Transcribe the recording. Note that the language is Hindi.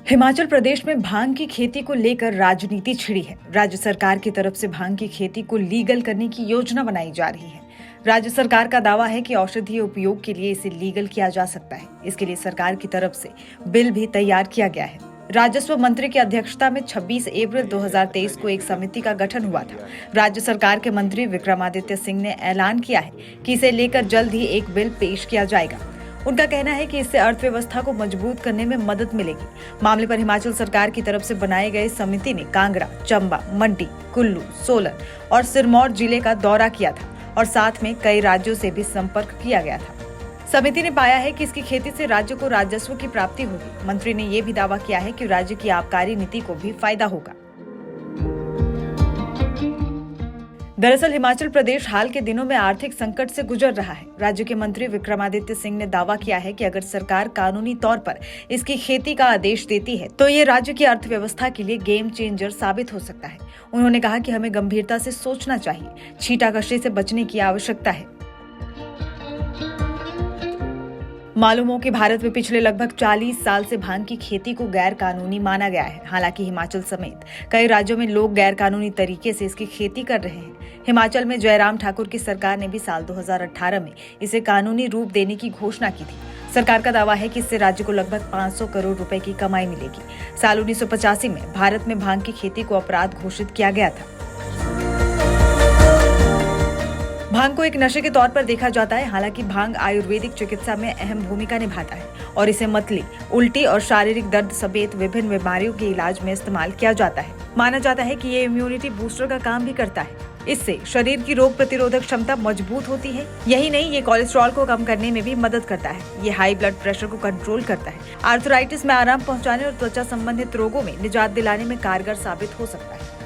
हिमाचल प्रदेश में भांग की खेती को लेकर राजनीति छिड़ी है। राज्य सरकार की तरफ से भांग की खेती को लीगल करने की योजना बनाई जा रही है। राज्य सरकार का दावा है कि औषधीय उपयोग के लिए इसे लीगल किया जा सकता है। इसके लिए सरकार की तरफ से बिल भी तैयार किया गया है। राजस्व मंत्री की अध्यक्षता में 26 अप्रैल 2023 को एक समिति का गठन हुआ था। राज्य सरकार के मंत्री विक्रमादित्य सिंह ने ऐलान किया है कि इसे लेकर जल्द ही एक बिल पेश किया जाएगा। उनका कहना है कि इससे अर्थव्यवस्था को मजबूत करने में मदद मिलेगी। मामले पर हिमाचल सरकार की तरफ से बनाई गई समिति ने कांगड़ा, चंबा, मंडी, कुल्लू, सोलन और सिरमौर जिले का दौरा किया था और साथ में कई राज्यों से भी संपर्क किया गया था। समिति ने पाया है कि इसकी खेती से राज्य को राजस्व की प्राप्ति होगी। मंत्री ने यह भी दावा किया है कि राज्य की आबकारी नीति को भी फायदा होगा। दरअसल हिमाचल प्रदेश हाल के दिनों में आर्थिक संकट से गुजर रहा है। राज्य के मंत्री विक्रमादित्य सिंह ने दावा किया है कि अगर सरकार कानूनी तौर पर इसकी खेती का आदेश देती है तो ये राज्य की अर्थव्यवस्था के लिए गेम चेंजर साबित हो सकता है। उन्होंने कहा कि हमें गंभीरता से सोचना चाहिए, छींटाकशी से बचने की आवश्यकता है। मालूम हो कि भारत में पिछले लगभग 40 साल से भांग की खेती को गैर कानूनी माना गया है। हालांकि हिमाचल समेत कई राज्यों में लोग गैर कानूनी तरीके से इसकी खेती कर रहे हैं। हिमाचल में जयराम ठाकुर की सरकार ने भी साल 2018 में इसे कानूनी रूप देने की घोषणा की थी। सरकार का दावा है कि इससे राज्य को लगभग 500 करोड़ रुपए की कमाई मिलेगी। साल 1985 में भारत में भांग की खेती को अपराध घोषित किया गया था। भांग को एक नशे के तौर पर देखा जाता है। हालांकि भांग आयुर्वेदिक चिकित्सा में अहम भूमिका निभाता है और इसे मतली, उल्टी और शारीरिक दर्द समेत विभिन्न बीमारियों के इलाज में इस्तेमाल किया जाता है। माना जाता है कि ये इम्यूनिटी बूस्टर का काम भी करता है। इससे शरीर की रोग प्रतिरोधक क्षमता मजबूत होती है। यही नहीं, ये कोलेस्ट्रॉल को कम करने में भी मदद करता है। ये हाई ब्लड प्रेशर को कंट्रोल करता है। आर्थराइटिस में आराम पहुंचाने और त्वचा संबंधित रोगों में निजात दिलाने में कारगर साबित हो सकता है।